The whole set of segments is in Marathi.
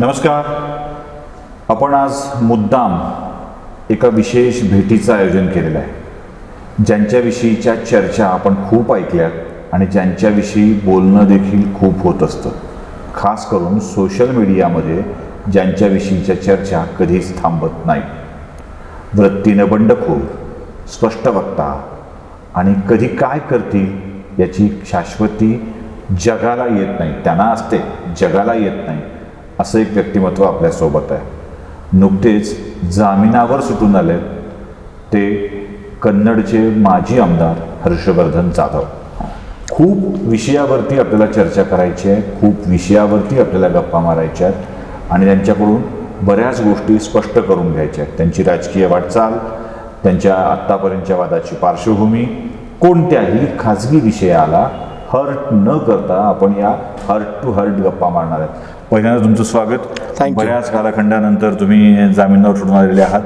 नमस्कार. आपण आज मुद्दाम एका विशेष भेटीचं आयोजन केलेलं आहे. ज्यांच्याविषयीच्या चर्चा आपण खूप ऐकल्यात आणि ज्यांच्याविषयी बोलणं देखील खूप होत असतं. खास करून सोशल मीडियामध्ये ज्यांच्याविषयीच्या चर्चा कधीच थांबत नाही. वृत्तीनं बंडखोर, स्पष्ट वक्ता आणि कधी काय करतील याची शाश्वती जगाला येत नाही. त्यांना असते, जगाला येत नाही. असं एक व्यक्तिमत्व आपल्यासोबत आहे. नुकतेच जामिनावर सुटून आले ते कन्नडचे माजी आमदार हर्षवर्धन जाधव. खूप विषयावरती आपल्याला चर्चा करायची आहे, खूप विषयावरती आपल्याला गप्पा मारायच्या आहेत आणि त्यांच्याकडून बऱ्याच गोष्टी स्पष्ट करून घ्यायच्या आहेत. त्यांची राजकीय वाटचाल, त्यांच्या आत्तापर्यंतच्या वादाची पार्श्वभूमी, कोणत्याही खाजगी विषयाला हर्ट न करता आपण या हर्ट टू हर्ट गप्पा मारणार आहेत. पहिल्यांदा तुमचं स्वागत. बऱ्याच कालखंडानंतर तुम्ही जामिनावर सुटून आलेले आहात.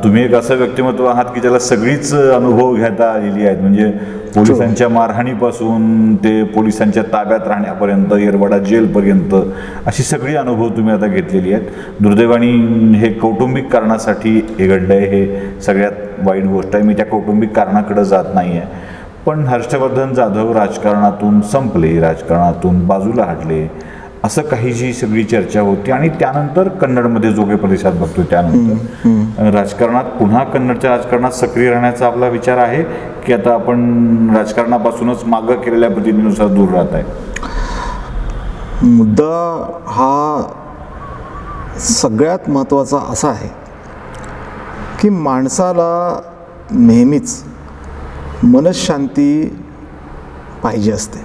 तुम्ही एक असं व्यक्तिमत्व आहात की ज्याला सगळीच अनुभव घेता आलेली आहेत. म्हणजे पोलिसांच्या मारहाणीपासून ते पोलिसांच्या ताब्यात राहण्यापर्यंत, येरवडा जेलपर्यंत अशी सगळी अनुभव तुम्ही आता घेतलेली आहेत. दुर्दैवाने हे कौटुंबिक कारणासाठी हे घडलं आहे, हे सगळ्यात वाईट गोष्ट आहे. मी त्या कौटुंबिक कारणाकडे जात नाही आहे. पण हर्षवर्धन जाधव राजकारणातून संपले, राजकारणातून बाजूला हटले, असं काही जी सगळी चर्चा होती आणि त्यानंतर कन्नडमध्ये जो काही प्रतिसाद बघतोय त्यानंतर राजकारणात पुन्हा कन्नडच्या राजकारणात सक्रिय राहण्याचा आपला विचार आहे की आता आपण राजकारणापासूनच मागं केलेल्या पद्धतीनुसार दूर राहत आहे? मुद्दा हा सगळ्यात महत्त्वाचा असा आहे की माणसाला नेहमीच मनःशांती पाहिजे असते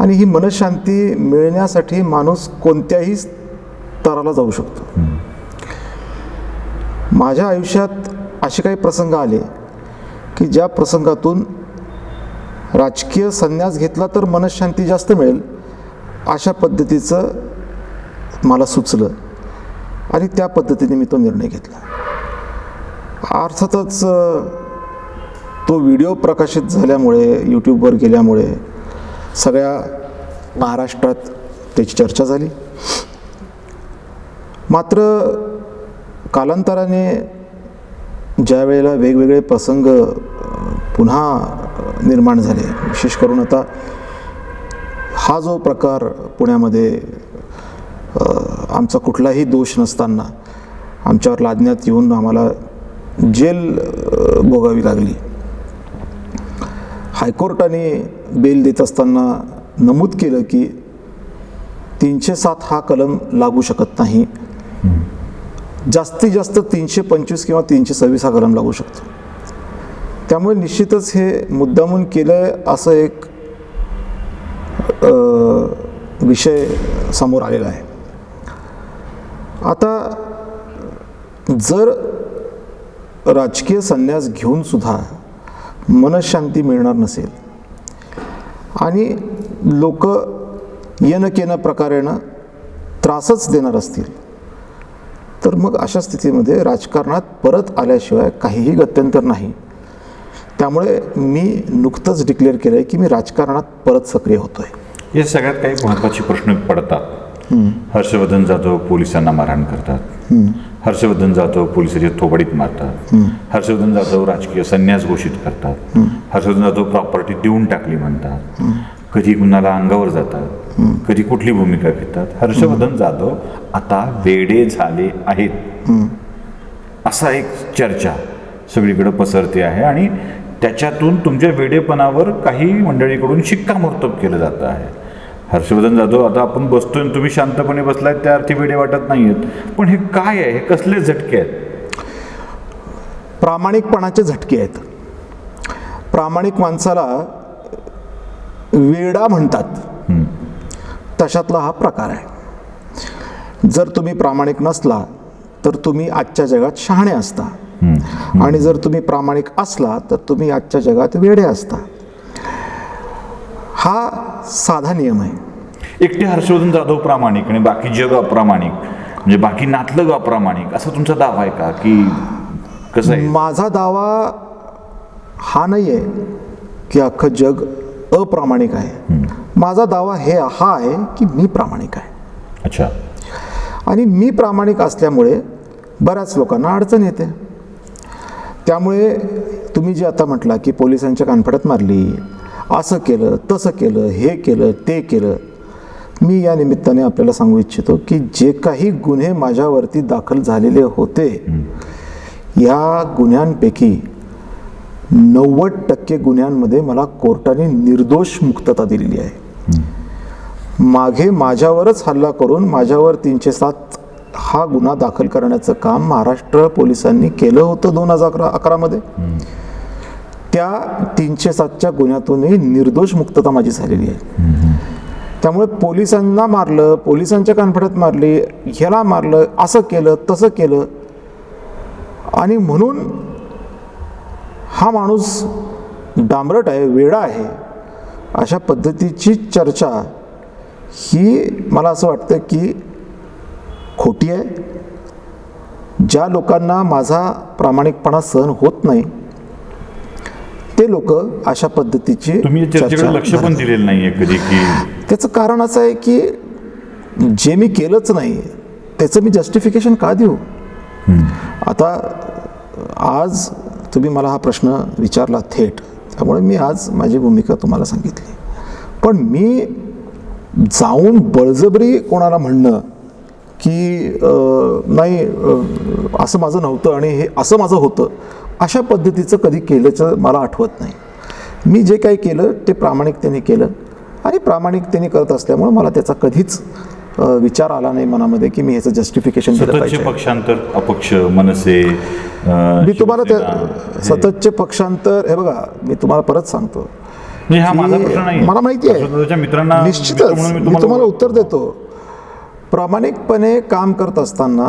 आणि ही मनःशांती मिळण्यासाठी माणूस कोणत्याही स्तराला जाऊ शकतो. माझ्या आयुष्यात असे काही प्रसंग आले की ज्या प्रसंगातून राजकीय संन्यास घेतला तर मनःशांती जास्त मिळेल अशा पद्धतीचं मला सुचलं आणि त्या पद्धतीने मी तो निर्णय घेतला. अर्थातच तो व्हिडिओ प्रकाशित झाल्यामुळे, यूट्यूबवर गेल्यामुळे सगळ्या महाराष्ट्रात त्याची चर्चा झाली. मात्र कालांतराने ज्या वेळेला वेगवेगळे प्रसंग पुन्हा निर्माण झाले, विशेष करून आता हा जो प्रकार पुण्यामध्ये आमचा कुठलाही दोष नसताना आमच्यावर लादण्यात येऊन आम्हाला जेल भोगावी लागली. हायकोर्टाने बेल देत असताना नमूद केलं की 307 हा कलम लागू शकत नाही, जास्तीत जास्त 325 किंवा 326 हा कलम लागू शकतो. त्यामुळे निश्चितच हे मुद्दामून केलं असं एक विषय समोर आलेला आहे. आता जर राजकीय संन्यास घेऊन सुद्धा मनःशांती मिळणार नसेल आणि लोक येणं प्रकारेनं त्रासच देणार असतील तर मग अशा स्थितीमध्ये राजकारणात परत आल्याशिवाय काहीही गत्यंतर नाही. त्यामुळे मी नुकतंच डिक्लेअर केलं आहे की मी राजकारणात परत सक्रिय होतो आहे. हे सगळ्यात काही महत्त्वाचे प्रश्न पडतात. हर्षवर्धन जाधव पोलिसांना मारहाण करतात, हर्षवर्धन जाधव पोलिसांच्या थोबाडीत मारतात, हर्षवर्धन जाधव राजकीय संन्यास घोषित करतात, हर्षवर्धन जाधव प्रॉपर्टी देऊन टाकली म्हणतात, कधी कुणाला अंगावर जातात, कधी कुठली भूमिका घेतात. हर्षवर्धन जाधव आता वेडे झाले आहेत असा एक चर्चा सगळीकडे पसरते आहे आणि त्याच्यातून तुमच्या वेडेपणावर काही मंडळीकडून शिक्कामोर्तब केलं जातं आहे. हर्षवर्धन जाधव, आता आपण बसतोय आणि तुम्ही शांतपणे बसलाय त्या अर्थी वेडे वाटत नाही आहेत, पण हे काय आहे? हे कसले झटके आहेत? प्रामाणिकपणाचे झटके आहेत. प्रामाणिक माणसाला वेडा म्हणतात तशातला हा प्रकार आहे. जर तुम्ही प्रामाणिक नसला तर तुम्ही आजच्या जगात शहाणे असता आणि जर तुम्ही प्रामाणिक असला तर तुम्ही आजच्या जगात वेडे असता. हा साधा नियम आहे. एकटे हर्षवर्धन जाधव प्रामाणिक आणि बाकी जग अप्रामाणिक, म्हणजे बाकी नातलग अप्रामाणिक, असा तुमचा दावा आहे का की कसं आहे? माझा दावा हा नाही आहे की अख्खं जग अप्रामाणिक आहे. माझा दावा हा आहे की मी प्रामाणिक आहे. अच्छा. आणि मी प्रामाणिक असल्यामुळे बऱ्याच लोकांना अडचण येते. त्यामुळे तुम्ही जे आता म्हटला की पोलिसांच्या कानफडत मारली, असं केलं, तसं केलं, हे केलं, ते केलं, मी या निमित्ताने आपल्याला सांगू इच्छितो की जे काही गुन्हे माझ्यावरती दाखल झालेले होते, या गुन्ह्यांपैकी 90% गुन्ह्यांमध्ये मला कोर्टाने निर्दोष मुक्तता दिलेली आहे. मागे माझ्यावरच हल्ला करून माझ्यावर 307 हा गुन्हा दाखल करण्याचं काम महाराष्ट्र पोलिसांनी केलं होतं 2011 मध्ये. त्या 307च्या गुन्ह्यातूनही निर्दोष मुक्तता माझी झालेली आहे. त्यामुळे पोलिसांना मारलं, पोलिसांच्या कानफडत मारली, ह्याला मारलं, असं केलं, तसं केलं, आणि म्हणून हा माणूस डांबरट आहे, वेडा आहे, अशा पद्धतीची चर्चा ही मला असं वाटतं की खोटी आहे. ज्या लोकांना माझा प्रामाणिकपणा सहन होत नाही ते लोक अशा पद्धतीची तुम्ही या चर्चेकडे लक्ष पण दिलेलं नाहीये कधी की त्याचं कारण असं आहे की जे मी केलंच नाही त्याचं मी जस्टिफिकेशन का देऊ. आता आज तुम्ही मला हा प्रश्न विचारला थेट, त्यामुळे मी आज माझी भूमिका तुम्हाला सांगितली. पण मी जाऊन बळजबरी कोणाला म्हणणं की नाही असं माझं नव्हतं आणि हे असं माझं होतं, अशा पद्धतीचं कधी केल्याचं मला आठवत नाही. मी जे काही केलं ते प्रामाणिकतेने केलं आणि प्रामाणिकतेने करत असल्यामुळे मला त्याचा कधीच विचार आला नाही मनामध्ये की मी ह्याचं जस्टिफिकेशन दिलं पाहिजे. पक्षांतर, अपक्ष, मनसे, मी तुम्हाला त्या सततचे पक्षांतर, हे बघा मी तुम्हाला परत सांगतो, हा माझा प्रश्न नाही, मला माहिती आहे, मित्रांना निश्चितच मी तुम्हाला उत्तर देतो. प्रामाणिकपणे काम करत असताना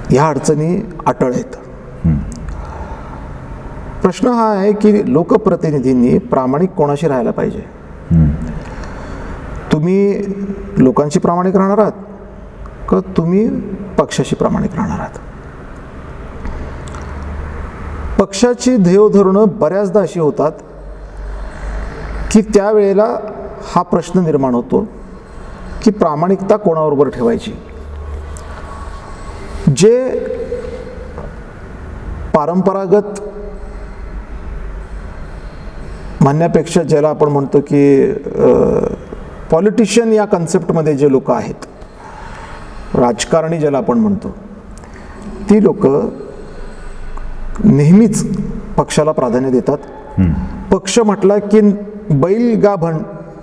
ह्या अडचणी अटळ आहेत. प्रश्न हा आहे की लोकप्रतिनिधींनी प्रामाणिक कोणाशी राहायला पाहिजे. तुम्ही लोकांशी प्रामाणिक राहणार आहात का तुम्ही पक्षाशी प्रामाणिक राहणार आहात. पक्षाची ध्येयधोरणं बऱ्याचदा अशी होतात की त्यावेळेला हा प्रश्न निर्माण होतो की प्रामाणिकता कोणाबरोबर ठेवायची. जे परंपरागत म्हणण्यापेक्षा ज्याला आपण म्हणतो की पॉलिटिशियन या कन्सेप्टमध्ये जे लोक आहेत, राजकारणी ज्याला आपण म्हणतो, ती लोक नेहमीच पक्षाला प्राधान्य देतात. पक्ष म्हटला की बैल गाभण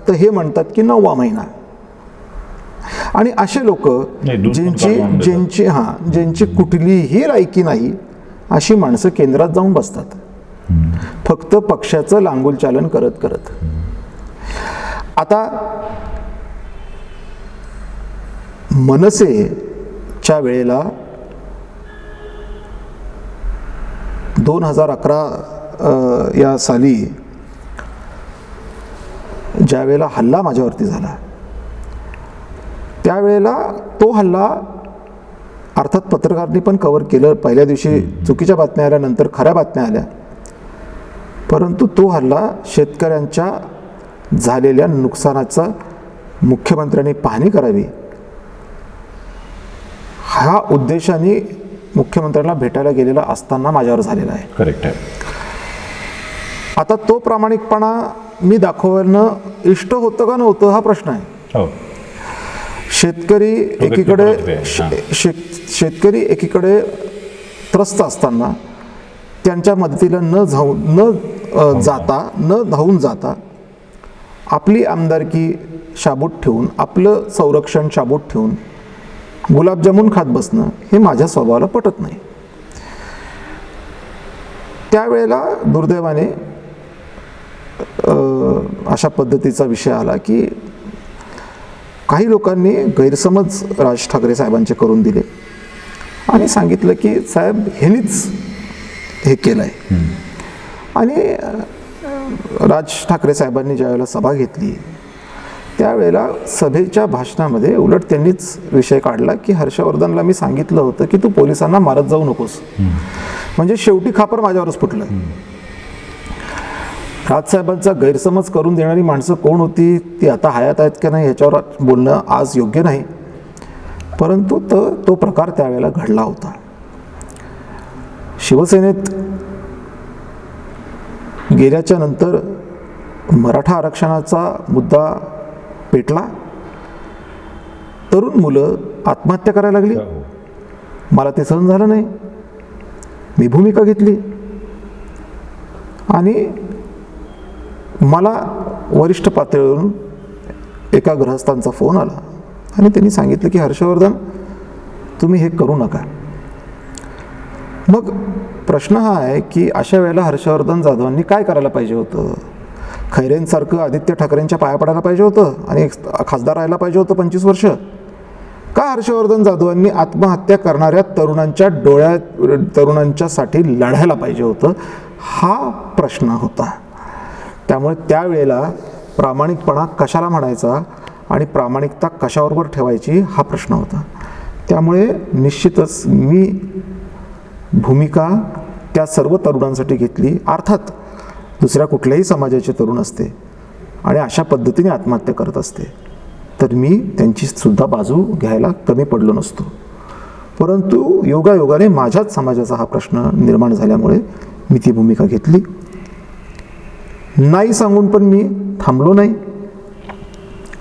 तर हे म्हणतात की 9वा महिना. आणि असे लोक ज्यांची कुठलीही लायकी नाही अशी माणसं केंद्रात जाऊन बसतात, फक्त पक्षाचं लांगुलचालन करत करत. आता मनसेच्या वेळेला 2011 या साली ज्या वेळेला हल्ला माझ्यावरती झाला, त्यावेळेला तो हल्ला अर्थात पत्रकारांनी पण कव्हर केलं. पहिल्या दिवशी चुकीच्या बातम्या आल्या, नंतर खऱ्या बातम्या आल्या, परंतु तो हल्ला शेतकऱ्यांच्या झालेल्या नुकसानाचा मुख्यमंत्र्यांनी पाहणी करावी ह्या उद्देशाने मुख्यमंत्र्यांना भेटायला गेलेला असताना माझ्यावर झालेला आहे. करेक्ट आहे. आता तो प्रामाणिकपणा मी दाखवणं इष्ट होतं का नव्हतं हा प्रश्न आहे. शेतकरी एकीकडे त्रस्त असताना त्यांच्या मदतीला न धावून जाता आपली आमदारकी शाबूत ठेवून, आपलं संरक्षण शाबूत ठेवून गुलाबजामुन खात बसणं हे माझ्या स्वभावाला पटत नाही. त्यावेळेला दुर्दैवाने अशा पद्धतीचा विषय आला की काही लोकांनी गैरसमज राज ठाकरे साहेबांचे करून दिले आणि सांगितलं की साहेब ह्यांनीच हे केलं आहे. आणि राज ठाकरे साहेबांनी ज्यावेळेला सभा घेतली त्यावेळेला सभेच्या भाषणामध्ये उलट त्यांनीच विषय काढला की हर्षवर्धनला मी सांगितलं होतं की तू पोलिसांना मारत जाऊ नकोस. म्हणजे शेवटी खापर माझ्यावरच फुटलं. राजसाहेबांचा गैरसमज करून देणारी माणसं कोण होती, ती आता हयात आहेत का नाही ह्याच्यावर बोलणं आज योग्य नाही, परंतु तो प्रकार त्यावेळेला घडला होता. शिवसेनेत गेल्याच्या नंतर मराठा आरक्षणाचा मुद्दा पेटला, तरुण मुलं आत्महत्या करायला लागली. मला ते सहन झालं नाही, मी भूमिका घेतली आणि मला वरिष्ठ पातळीवरून एका गृहस्थांचा फोन आला आणि त्यांनी सांगितलं की हर्षवर्धन, तुम्ही हे करू नका. मग प्रश्न हा आहे की अशा वेळेला हर्षवर्धन जाधवांनी काय करायला पाहिजे होतं? खैरेंसारखं आदित्य ठाकरेंच्या पाया पडायला पाहिजे होतं आणि खासदार राहायला पाहिजे होतं 25 वर्ष? का हर्षवर्धन जाधवांनी आत्महत्या करणाऱ्या तरुणांच्यासाठी लढायला पाहिजे होतं? हा प्रश्न होता. त्यामुळे त्यावेळेला प्रामाणिकपणा कशाला म्हणायचा आणि प्रामाणिकता कशाबरोबर ठेवायची हा प्रश्न होता. त्यामुळे निश्चितच मी भूमिका त्या सर्व तरुणांसाठी घेतली. अर्थात दुसऱ्या कुठल्याही समाजाचे तरुण असते आणि अशा पद्धतीने आत्महत्या करत असते तर मी त्यांची सुद्धा बाजू घ्यायला कमी पडलो नसतो. परंतु योगायोगाने माझ्याच समाजाचा हा प्रश्न निर्माण झाल्यामुळे मी ती भूमिका घेतली. नाही सांगून पण मी थांबलो नाही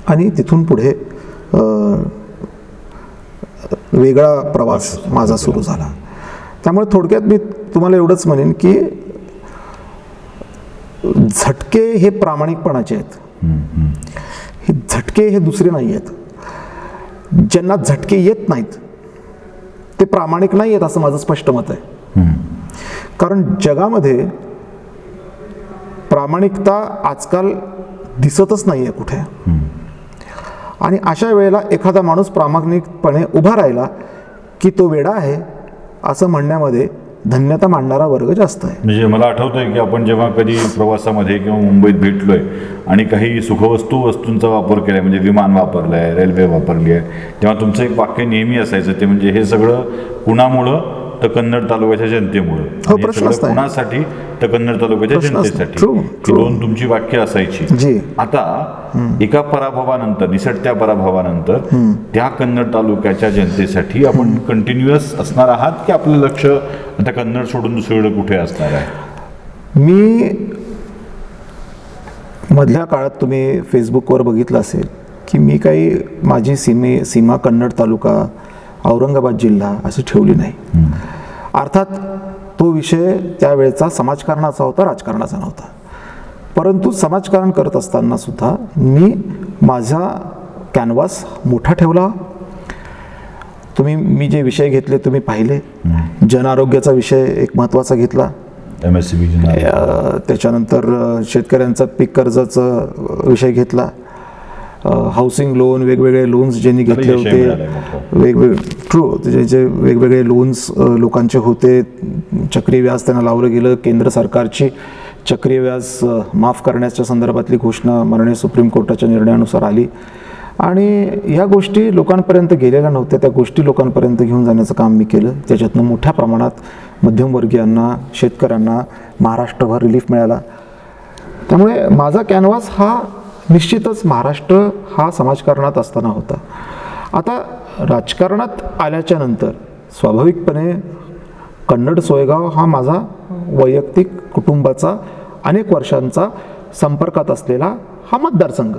आणि तिथून पुढे वेगळा प्रवास माझा सुरू झाला. त्यामुळे थोडक्यात मी तुम्हाला एवढंच म्हणेन की झटके हे प्रामाणिकपणाचे आहेत. हे झटके हे दुसरे नाही आहेत. ज्यांना झटके येत नाहीत ते प्रामाणिक नाही आहेत असं माझं स्पष्ट मत आहे. कारण जगामध्ये प्रामाणिकता आजकाल दिसतच नाही आहे कुठे. आणि अशा वेळेला एखादा माणूस प्रामाणिकपणे उभा राहिला की तो वेडा आहे असं म्हणण्यामध्ये धन्यता मानणारा वर्ग जास्त आहे. म्हणजे मला आठवतंय की आपण जेव्हा कधी प्रवासामध्ये किंवा मुंबईत भेटलोय आणि काही वस्तूंचा वापर केलाय, म्हणजे विमान वापरलंय, रेल्वे वापरली आहे, तेव्हा तुमचं एक वाक्य नेहमी असायचं ते म्हणजे हे सगळं कुणामुळं? तर कन्नड तालुक्याच्या जनतेमुळं. कुणासाठी? तर कन्नड तालुक्याच्या जनतेसाठी. ही दोन तुमची वाक्य असायची. आता एका पराभवानंतर, निसटत्या पराभवानंतर त्या कन्नड तालुक्याच्या जनतेसाठी आपण कंटिन्युअस असणार आहात की आपलं लक्ष आता कन्नड सोडून दुसरीकडे कुठे असणार आहे? मी मधल्या काळात तुम्ही फेसबुकवर बघितलं असेल की मी काही माझी सीमा कन्नड तालुका, औरंगाबाद जिल्हा अशी ठेवली नाही. अर्थात तो विषय त्यावेळेचा समाजकारणाचा होता, राजकारणाचा नव्हता. परंतु समाजकारण करत असताना सुद्धा मी माझा कॅनव्हास मोठा ठेवला. मी जे विषय घेतले तुम्ही पाहिले. जन आरोग्याचा विषय एक महत्त्वाचा घेतला. MSCB त्याच्यानंतर शेतकऱ्यांचा पीक कर्जाचा विषय घेतला. हाऊसिंग लोन, वेगवेगळे लोन्स ज्यांनी घेतले होते, जे वेगवेगळे लोन्स लोकांचे होते, चक्री व्याज त्यांना लावलं गेलं. केंद्र सरकारची चक्री व्याज माफ करण्याच्या संदर्भातली घोषणा माननीय सुप्रीम कोर्टाच्या निर्णयानुसार आली आणि ह्या गोष्टी लोकांपर्यंत गेलेल्या नव्हत्या. त्या गोष्टी लोकांपर्यंत घेऊन जाण्याचं काम मी केलं. त्याच्यातनं मोठ्या प्रमाणात मध्यमवर्गीयांना, शेतकऱ्यांना महाराष्ट्रभर रिलीफ मिळाला. त्यामुळे माझा कॅनव्हास हा निश्चितच महाराष्ट्र हा समाजकारणात असताना होता. आता राजकारणात आल्याच्या नंतर स्वाभाविकपणे कन्नड सोयगाव हा माझा वैयक्तिक कुटुंबाचा अनेक वर्षांचा संपर्कात असलेला हा मतदारसंघ.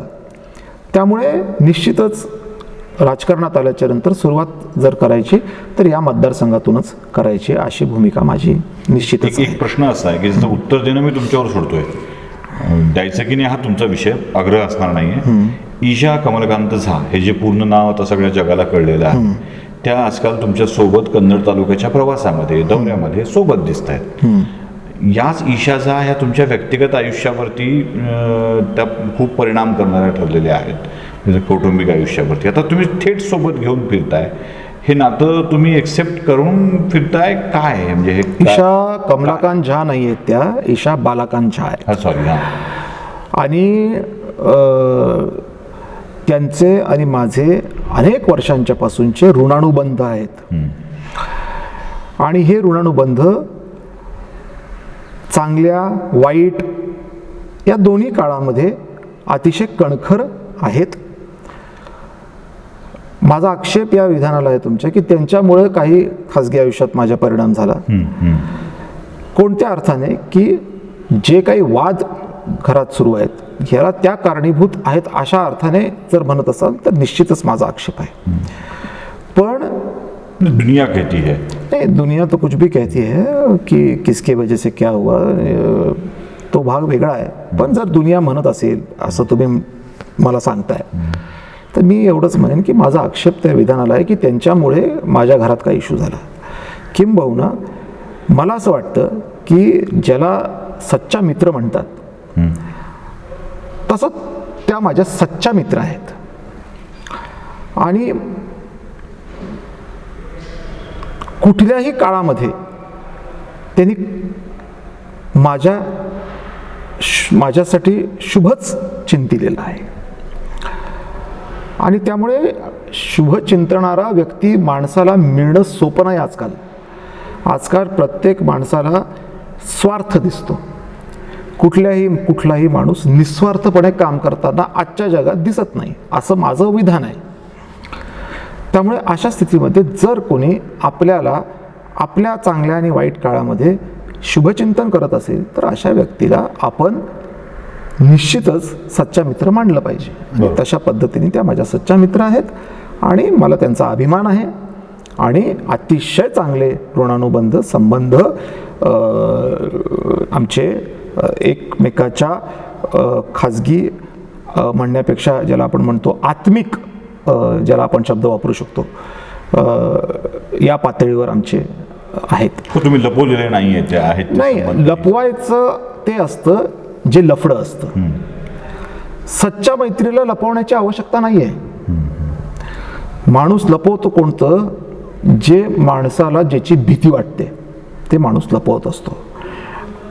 त्यामुळे निश्चितच राजकारणात आल्याच्या नंतर सुरुवात जर करायची तर या मतदारसंघातूनच करायची अशी भूमिका माझी निश्चितच. एक प्रश्न असा आहे की त्याचं उत्तर देणं मी तुमच्यावर सोडतोय, द्यायचं की नाही हा तुमचा विषय, आग्रह असणार नाहीये. ईशा कमलकांत झा हे जे पूर्ण नाव आता सगळ्या जगाला कळलेलं आहे, त्या आजकाल तुमच्या सोबत कन्नड तालुक्याच्या प्रवासामध्ये, दौऱ्यामध्ये सोबत दिसत आहेत. याच ईशा झा ह्या तुमच्या व्यक्तिगत आयुष्यावरती त्या खूप परिणाम करणाऱ्या ठरलेल्या आहेत, म्हणजे कौटुंबिक आयुष्यावरती. आता तुम्ही थेट सोबत घेऊन फिरताय, हे नातं तुम्ही एक्सेप्ट करून फिरताय काय? म्हणजे हे ईशा कमलाकांत झा नाही आहेत, त्या ईशा बालाकांत झा आहे. सॉरी. आणि त्यांचे आणि माझे अनेक वर्षांच्या पासूनचे ऋणानुबंध आहेत. आणि हे ऋणानुबंध चांगल्या वाईट या दोन्ही काळामध्ये अतिशय कणखर आहेत. माझा आक्षेप या विधानाला आहे तुमच्या की त्यांच्यामुळे काही खाजगी आयुष्यात माझ्या परिणाम झाला. कोणत्या अर्थाने की जे काही वाद घरात सुरू आहेत ह्याला त्या कारणीभूत आहेत अशा अर्थाने जर म्हणत असाल तर निश्चितच माझा आक्षेप आहे. पण दुनिया कहती है, नहीं, दुनिया तो कुछ भी कहती है कि किसके वजह से क्या हुआ, तो भाग वेगळा आहे. पण जर दुनिया म्हणत असेल असं तुम्ही मला सांगताय तर मी एवढंच म्हणेन की माझा आक्षेप त्या विधानाला आहे की त्यांच्यामुळे माझ्या घरात काही इश्यू झाला. किंबहुना मला असं वाटतं की ज्याला सच्चा मित्र म्हणतात तसं त्या माझ्या सच्चा मित्र आहेत. आणि कुठल्याही काळामध्ये त्यांनी माझ्यासाठी शुभच चिंतिलेलं आहे. आणि त्यामुळे शुभ चिंतणारा व्यक्ती माणसाला मिळणं सोपं नाही आजकाल. आजकाल प्रत्येक माणसाला स्वार्थ दिसतो. कुठलाही माणूस निस्वार्थपणे काम करताना आजच्या जगात दिसत नाही असं माझं विधान आहे. त्यामुळे अशा स्थितीमध्ये जर कोणी आपल्याला आपल्या चांगल्या आणि वाईट काळामध्ये शुभचिंतन करत असेल तर अशा व्यक्तीला आपण निश्चितच सच्चा मित्र मानलं पाहिजे. आणि तशा पद्धतीने त्या माझ्या सच्चा मित्र आहेत आणि मला त्यांचा अभिमान आहे. आणि अतिशय चांगले ऋणानुबंध संबंध आमचे एकमेकाच्या खाजगी म्हणण्यापेक्षा ज्याला आपण म्हणतो आत्मिक, ज्याला आपण शब्द वापरू शकतो, या पातळीवर आमचे आहेत. तुम्ही लपवलेले नाही आहेत, ते आहेत. नाही, लपवायचं ते असतं जे लफडं असतं. सच्च्या मैत्रीला लपवण्याची आवश्यकता नाही आहे. माणूस लपवतो कोणतं, जे माणसाला ज्याची भीती वाटते ते माणूस लपवत असतो.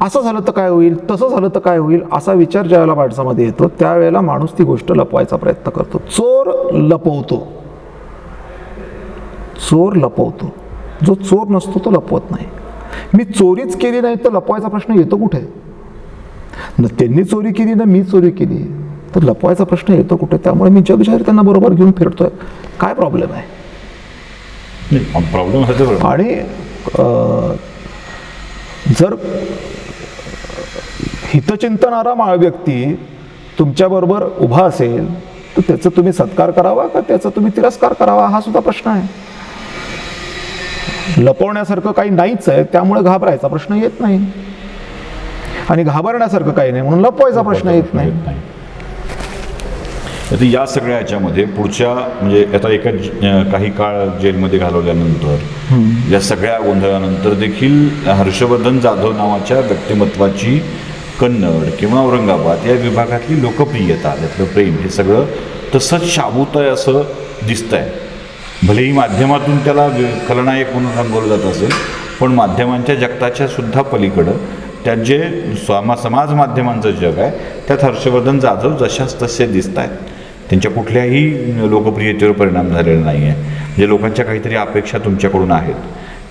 असं झालं तर काय होईल, तसं झालं तर काय होईल असा विचार ज्यावेळेला माणसामध्ये येतो त्यावेळेला माणूस ती गोष्ट लपवायचा प्रयत्न करतो. चोर लपवतो. जो चोर नसतो तो लपवत नाही. मी चोरीच केली नाही तर लपवायचा प्रश्न येतो कुठे? न त्यांनी चोरी केली ना मी चोरी केली तर लपवायचा प्रश्न येतो कुठे? त्यामुळे मी जगजाहीर त्यांना बरोबर घेऊन फिरतोय. काय प्रॉब्लेम आहे? प्रॉब्लेम. आणि जर हितचिंतनारा व्यक्ती तुमच्याबरोबर उभा असेल तर त्याचा तुम्ही सत्कार करावा का त्याचा तुम्ही तिरस्कार करावा हा सुद्धा प्रश्न आहे. लपवण्यासारखं काही नाहीच आहे त्यामुळे घाबरायचा प्रश्न येत नाही आणि घाबरण्यासारखं काही नाही म्हणून लपवायचा प्रश्न येत नाही. आता या सगळ्या याच्यामध्ये पुढच्या म्हणजे आता एका काही काळ जेलमध्ये घालवल्यानंतर या सगळ्या गोंधळानंतर देखील हर्षवर्धन जाधव नावाच्या व्यक्तिमत्वाची कन्नड किंवा औरंगाबाद या विभागातली लोकप्रियता, त्यातलं प्रेम हे सगळं तसंच शाबूत आहे असं दिसतंय. भलेही माध्यमातून त्याला खलनायक म्हणून रंगवलं जात असेल पण माध्यमांच्या जगताच्या सुद्धा पलीकडं त्यात जे समाज माध्यमांचं जग आहे त्यात हर्षवर्धन जाधव जशाच तसे दिसत आहेत. त्यांच्या कुठल्याही लोकप्रियतेवर परिणाम झालेला नाही आहे. म्हणजे लोकांच्या काहीतरी अपेक्षा तुमच्याकडून आहेत.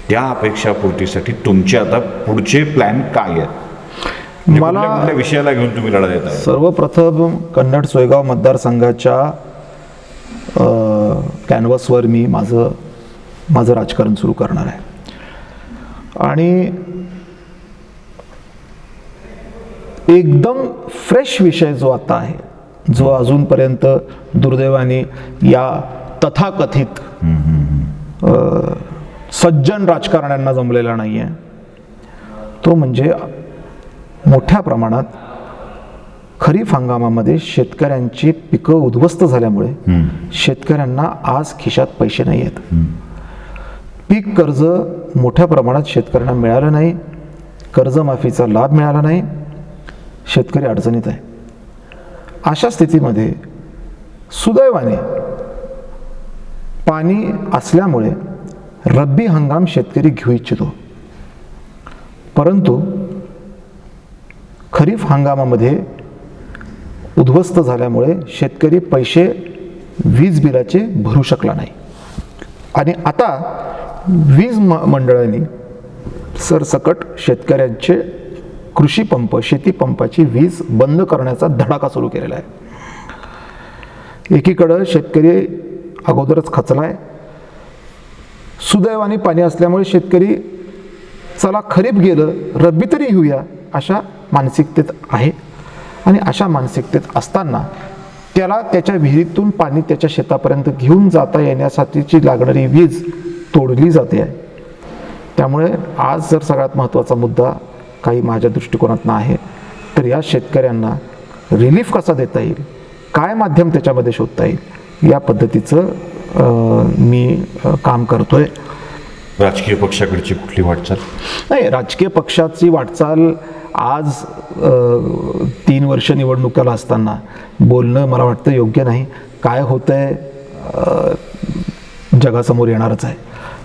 त्या अपेक्षापूर्तीसाठी तुमचे आता पुढचे प्लॅन काय आहेत? मला कुठल्या विषयाला घेऊन तुम्ही लढा देत आहे? सर्वप्रथम कन्नड सोयगाव मतदारसंघाच्या कॅनव्हासवर मी माझं राजकारण सुरू करणार आहे. आणि एकदम फ्रेश विषय जो आता आहे, जो अजूनपर्यंत दुर्दैवाने या तथाकथित सज्जन राजकारण्यांना जमलेला नाही आहे, तो म्हणजे मोठ्या प्रमाणात खरीप हंगामामध्ये शेतकऱ्यांची पिकं उद्ध्वस्त झाल्यामुळे शेतकऱ्यांना आज खिशात पैसे नाही आहेत. पीक कर्ज मोठ्या प्रमाणात शेतकऱ्यांना मिळालं नाही, कर्जमाफीचा लाभ मिळाला नाही, शेतकरी अडचणीत आहे. अशा स्थितीमध्ये सुदैवाने पाणी असल्यामुळे रब्बी हंगाम शेतकरी घेऊ इच्छितो. परंतु खरीप हंगामामध्ये उद्ध्वस्त झाल्यामुळे शेतकरी पैसे वीज बिलाचे भरू शकला नाही. आणि आता वीज मंडळांनी सरसकट शेतकऱ्यांचे कृषी पंप, शेती पंपाची वीज बंद करण्याचा धडाका सुरू केलेला आहे. एकीकडं शेतकरी अगोदरच खचलाय. सुदैवाने पाणी असल्यामुळे शेतकरी चला खरीप गेलं, रब्बी तरी घेऊया अशा मानसिकतेत आहे. आणि अशा मानसिकतेत असताना त्याला त्याच्या विहिरीतून पाणी त्याच्या शेतापर्यंत घेऊन जाता येण्यासाठीची लागणारी वीज तोडली जाते आहे. त्यामुळे आज जर सगळ्यात महत्त्वाचा मुद्दा काही माझ्या दृष्टिकोनातून आहे तर या शेतकऱ्यांना रिलीफ कसा देता येईल, काय माध्यम त्याच्यामध्ये शोधता येईल, या पद्धतीचं मी काम करतोय. राजकीय पक्षाकडची कुठली वाटचाल? नाही, राजकीय पक्षाची वाटचाल आज 3 वर्ष निवडणुकाला असताना बोलणं मला वाटतं योग्य नाही. काय होतंय जगासमोर येणारच आहे.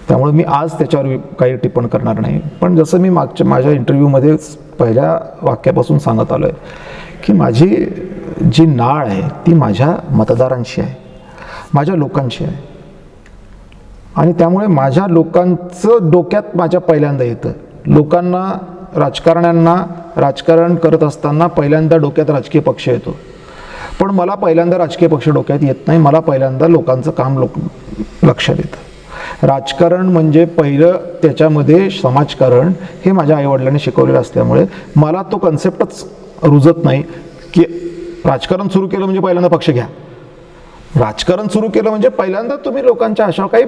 त्यामुळे मी आज त्याच्यावर काही टिप्पण करणार नाही. पण जसं मी माझ्या इंटरव्ह्यूमध्ये पहिल्या वाक्यापासून सांगत आलो आहे की माझी जी नाळ आहे ती माझ्या मतदारांशी आहे, माझ्या लोकांशी आहे. आणि त्यामुळे माझ्या लोकांचं डोक्यात माझ्या पहिल्यांदा येतं. लोकांना, राजकारण्यांना राजकारण करत असताना पहिल्यांदा डोक्यात राजकीय पक्ष येतो. पण मला पहिल्यांदा राजकीय पक्ष डोक्यात येत नाही. मला पहिल्यांदा लोकांचं काम लक्षात येतं. राजकारण म्हणजे पहिलं त्याच्यामध्ये समाजकारण हे माझ्या आईवडिलांनी शिकवलेलं असल्यामुळे मला तो कन्सेप्टच रुजत नाही की राजकारण सुरू केलं म्हणजे पहिल्यांदा पक्ष घ्या. राजकारण सुरू केलं म्हणजे पहिल्यांदा तुम्ही लोकांच्या अशा काही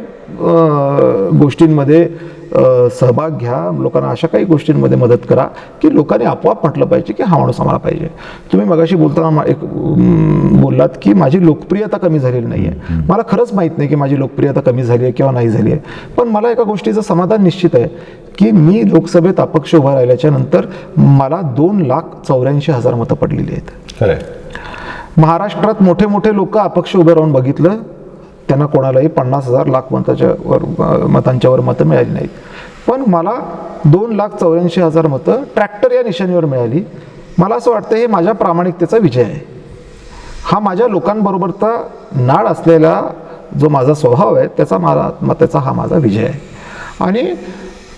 गोष्टींमध्ये सहभाग घ्या, लोकांना अशा काही गोष्टींमध्ये मदत करा की लोकांनी आपोआप म्हटलं पाहिजे की हा माणूस आम्हाला पाहिजे. तुम्ही मगाशी बोलताना एक बोललात की माझी लोकप्रियता कमी झालेली नाही आहे. मला खरंच माहीत नाही की माझी लोकप्रियता कमी झाली आहे किंवा नाही झाली आहे. पण मला एका गोष्टीचं समाधान निश्चित आहे की मी लोकसभेत अपक्ष उभा राहिल्याच्या नंतर मला 2,84,000 मतं पडलेली आहेत. खरं. महाराष्ट्रात मोठे मोठे लोक अपक्ष उभे राहून बघितलं, त्यांना कोणालाही 50,000 लाख मतांच्यावर मतं मिळाली नाहीत. पण मला 2,84,000 मतं ट्रॅक्टर या निशाणीवर मिळाली. मला असं वाटतं हे माझ्या प्रामाणिकतेचा विजय आहे. हा माझ्या लोकांबरोबरचा नाळ असलेला जो माझा स्वभाव आहे त्याचा हा माझा विजय आहे. आणि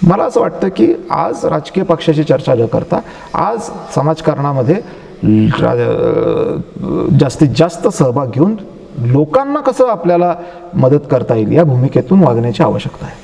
मला असं वाटतं की आज राजकीय पक्षाची चर्चा न करता आज समाजकारणामध्ये जास्तीत जास्त सहभाग घेऊन लोकांना कसं आपल्याला मदत करता येईल या भूमिकेतून वागण्याची आवश्यकता आहे.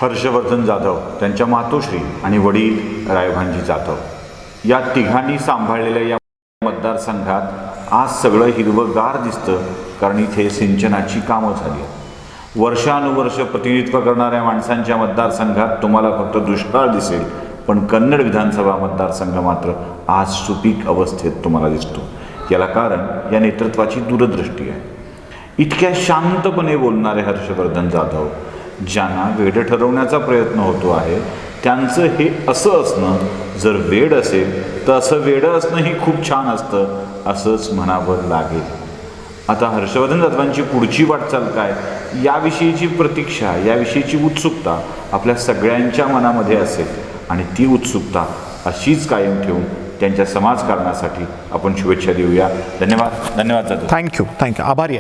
हर्षवर्धन जाधव, त्यांच्या मातोश्री आणि वडील रायभानजी जाधव या तिघांनी सांभाळलेल्या या मतदारसंघात आज सगळं हिरवंगार दिसतं, कारण इथे सिंचनाची कामं झाली आहेत. वर्षानुवर्ष प्रतिनिधित्व करणाऱ्या माणसांच्या मतदारसंघात तुम्हाला फक्त दुष्काळ दिसेल, पण कन्नड विधानसभा मतदारसंघ मात्र आज सुपीक अवस्थेत तुम्हाला दिसतो. याला कारण या नेतृत्वाची दूरदृष्टी आहे. इतक्या शांतपणे बोलणारे हर्षवर्धन जाधव, ज्यांना वेड ठरवण्याचा प्रयत्न होतो आहे, त्यांचं हे असं असणं, जर वेड असेल तर असं वेडं असणं ही खूप छान असतं असंच म्हणावं लागेल. आता हर्षवर्धन जाधवांची पुढची वाटचाल काय याविषयीची प्रतीक्षा, याविषयीची उत्सुकता आपल्या सगळ्यांच्या मनामध्ये असेल. आणि ती उत्सुकता अशीच कायम ठेवून त्यांच्या समाजकारणासाठी आपण शुभेच्छा देऊया. धन्यवाद. धन्यवाद जाधव. थँक्यू. आभारी आहे.